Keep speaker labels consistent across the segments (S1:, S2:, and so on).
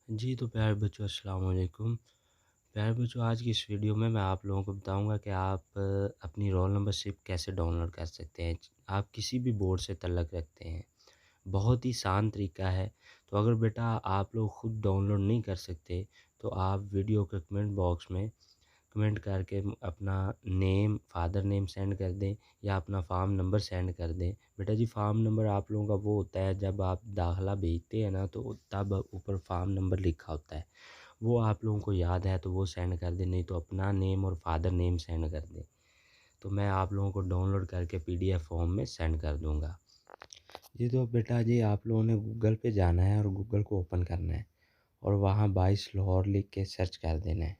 S1: जी, तो प्यारे बच्चों अस्सलाम वालेकुम। प्यारे बच्चों आज की इस वीडियो में मैं आप लोगों को बताऊँगा कि आप अपनी रोल नंबर स्लिप कैसे डाउनलोड कर सकते हैं। आप किसी भी बोर्ड से तल्लक रखते हैं। बहुत ही आसान तरीका है। तो अगर बेटा आप लोग खुद डाउनलोड नहीं कर सकते, तो आप वीडियो के कमेंट बॉक्स में कमेंट करके अपना नेम, फ़ादर नेम सेंड कर दें या अपना फ़ार्म नंबर सेंड कर दें। बेटा जी फ़ार्म नंबर आप लोगों का वो होता है जब आप दाखिला भेजते हैं ना तो तब ऊपर फ़ार्म नंबर लिखा होता है। वो आप लोगों को याद है तो वो सेंड कर दें, नहीं तो अपना नेम और फ़ादर नेम सेंड कर दें। तो मैं आप लोगों को डाउनलोड करके पीडीएफ फॉर्म में सेंड कर दूँगा। जी, तो बेटा जी आप लोगों ने गूगल पे जाना है और गूगल को ओपन करना है और वहाँ 22 लाहौर लिख के सर्च कर देना है।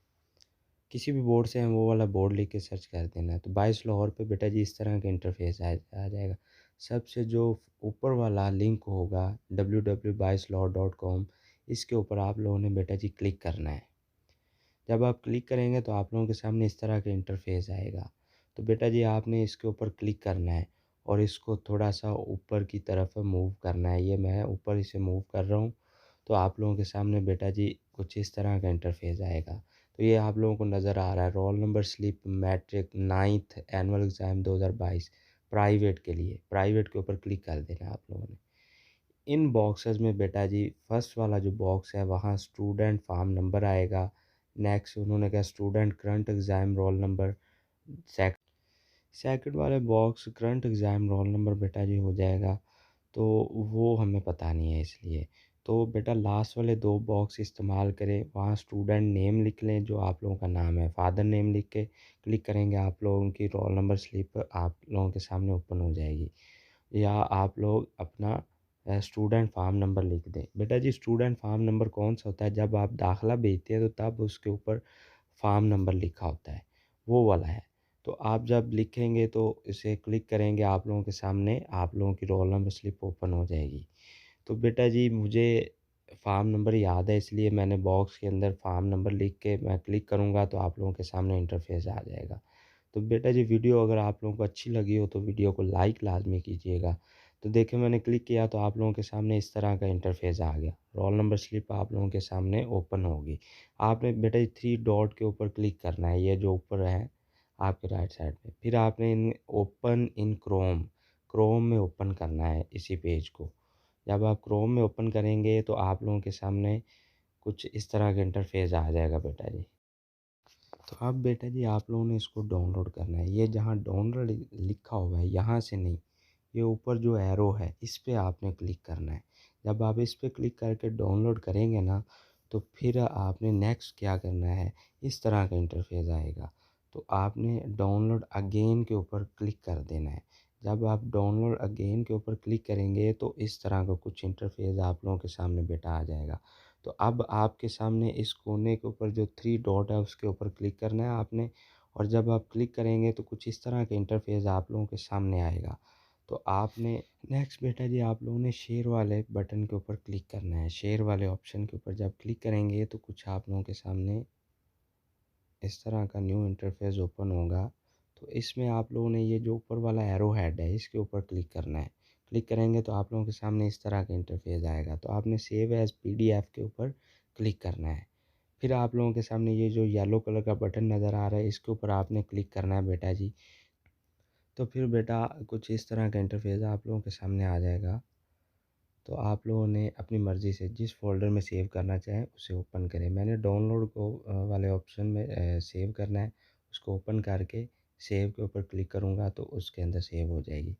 S1: किसी भी बोर्ड से हम वो वाला बोर्ड लिख के सर्च कर देना है। तो 22 लाहौर पे बेटा जी इस तरह का इंटरफ़ेस आ जाएगा। सबसे जो ऊपर वाला लिंक होगा www.22lahore.com, इसके ऊपर आप लोगों ने बेटा जी क्लिक करना है। जब आप क्लिक करेंगे तो आप लोगों के सामने इस तरह का इंटरफ़ेस आएगा। तो बेटा जी आपने इसके ऊपर क्लिक करना है और इसको थोड़ा-सा ऊपर की तरफ मूव करना है। ये मैं ऊपर इसे मूव कर रहा हूँ। तो आप लोगों के सामने बेटा जी कुछ इस तरह का इंटरफ़ेस आएगा। तो ये आप लोगों को नज़र आ रहा है roll number slip matric 9th annual exam 2022 private के लिए। प्राइवेट के ऊपर क्लिक कर देना है आप लोगों ने। इन बॉक्सेस में बेटा जी फर्स्ट वाला जो बॉक्स है वहाँ स्टूडेंट फ़ॉर्म नंबर आएगा। नेक्स्ट उन्होंने कहा student current exam roll number. सेक सेकंड वाले box current exam roll number बेटा जी हो जाएगा। तो वो हमें पता नहीं है इसलिए। तो बेटा लास्ट वाले 2 बॉक्स इस्तेमाल करें, वहाँ स्टूडेंट नेम लिख लें जो आप लोगों का नाम है, फ़ादर नेम लिख के क्लिक करेंगे आप लोगों की रोल नंबर स्लिप आप लोगों के सामने ओपन हो जाएगी। या आप लोग अपना स्टूडेंट फ़ॉर्म नंबर लिख दें। बेटा जी स्टूडेंट फ़ॉर्म नंबर कौन-सा होता है जब आप दाखिला भेजते हैं तो तब उसके ऊपर फ़ॉर्म नंबर लिखा होता है, वो वाला है। तो आप जब लिखेंगे तो इसे क्लिक करेंगे आप लोगों के सामने आप लोगों की रोल नंबर स्लिप ओपन हो जाएगी। तो बेटा जी मुझे फ़ॉर्म नंबर याद है इसलिए मैंने बॉक्स के अंदर फ़ॉर्म नंबर लिख के मैं क्लिक करूँगा तो आप लोगों के सामने इंटरफ़ेस आ जाएगा। तो बेटा जी वीडियो अगर आप लोगों को अच्छी लगी हो तो वीडियो को लाइक लाज़मी कीजिएगा। तो देखिए मैंने क्लिक किया तो आप लोगों के सामने इस तरह का इंटरफ़ेस आ गया। रोल नंबर स्लिप आप लोगों के सामने ओपन होगी। आपने बेटा जी 3 डॉट के ऊपर क्लिक करना है, ये जो ऊपर है आपके राइट साइड में। फिर आपने in open in Chrome, Chrome में ओपन करना है इसी पेज को। जब आप क्रोम में ओपन करेंगे तो आप लोगों के सामने कुछ इस तरह का इंटरफ़ेस आ जाएगा बेटा जी। तो अब बेटा जी आप लोगों ने इसको डाउनलोड करना है। ये जहाँ डाउनलोड लिखा हुआ है यहाँ से नहीं, ये ऊपर जो एरो है इस पे आपने क्लिक करना है। जब आप इस पे क्लिक करके डाउनलोड करेंगे ना, तो फिर आपने नेक्स्ट क्या करना है, इस तरह का इंटरफ़ेस आएगा। तो आपने डाउनलोड अगेन के ऊपर क्लिक कर देना है। जब आप डाउनलोड अगेन के ऊपर क्लिक करेंगे तो इस तरह का कुछ इंटरफ़ेस आप लोगों के सामने बेटा आ जाएगा। तो अब आपके सामने इस कोने के ऊपर जो 3 डॉट है उसके ऊपर क्लिक करना है आपने और जब आप क्लिक करेंगे तो कुछ इस तरह का इंटरफ़ेस आप लोगों के सामने आएगा। तो आपने नेक्स्ट बेटा जी आप लोगों ने शेयर वाले बटन के ऊपर क्लिक करना है। शेयर वाले ऑप्शन के ऊपर जब क्लिक करेंगे तो कुछ आप लोगों के सामने इस तरह का न्यू इंटरफ़ेस ओपन होगा। तो इसमें आप लोगों ने ये जो ऊपर वाला एरो हेड है इसके ऊपर क्लिक करना है। क्लिक करेंगे तो आप लोगों के सामने इस तरह का इंटरफ़ेस आएगा। तो आपने सेव एज़ पीडीएफ के ऊपर क्लिक करना है। फिर आप लोगों के सामने ये जो येलो कलर का बटन नज़र आ रहा है इसके ऊपर आपने क्लिक करना है बेटा जी। तो फिर बेटा कुछ इस तरह का इंटरफ़ेस आप लोगों के सामने आ जाएगा। तो आप लोगों ने अपनी मर्ज़ी से जिस फ़ोल्डर में सेव करना चाहें उसे ओपन करें। मैंने डाउनलोड को वाले ऑप्शन में सेव करना है, उसको ओपन करके सेव के ऊपर क्लिक करूँगा तो उसके अंदर सेव हो जाएगी।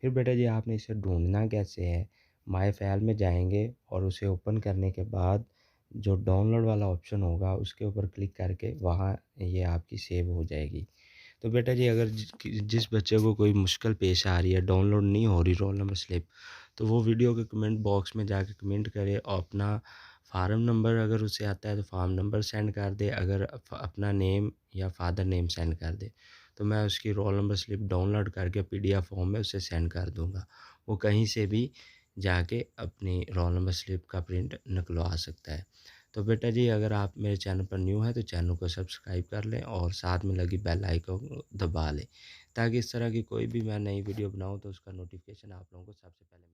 S1: फिर बेटा जी आपने इसे ढूँढना कैसे है, माय फ़ाइल में जाएँगे और उसे ओपन करने के बाद जो डाउनलोड वाला ऑप्शन होगा उसके ऊपर क्लिक करके वहाँ ये आपकी सेव हो जाएगी। तो बेटा जी अगर जिस बच्चे को कोई मुश्किल पेश आ रही है, डाउनलोड नहीं हो रही रोल नंबर स्लिप, तो वो वीडियो के कमेंट बॉक्स में जाके कमेंट करे और अपना फ़ार्म नंबर अगर उसे आता है तो फ़ार्म नंबर सेंड कर दे, अगर अपना नेम या फ़ादर नेम सेंड कर दे, तो मैं उसकी रोल नंबर स्लिप डाउनलोड करके पीडीएफ फॉर्म में उसे सेंड कर दूँगा। वो कहीं से भी जाके अपनी रोल नंबर स्लिप का प्रिंट निकलवा सकता है। तो बेटा जी अगर आप मेरे चैनल पर न्यू हैं तो चैनल को सब्सक्राइब कर लें और साथ में लगी बेल आइकन को दबा लें, ताकि इस तरह की कोई भी मैं नई वीडियो बनाऊँ तो उसका नोटिफ़िकेशन आप लोगों को सबसे पहले मिले।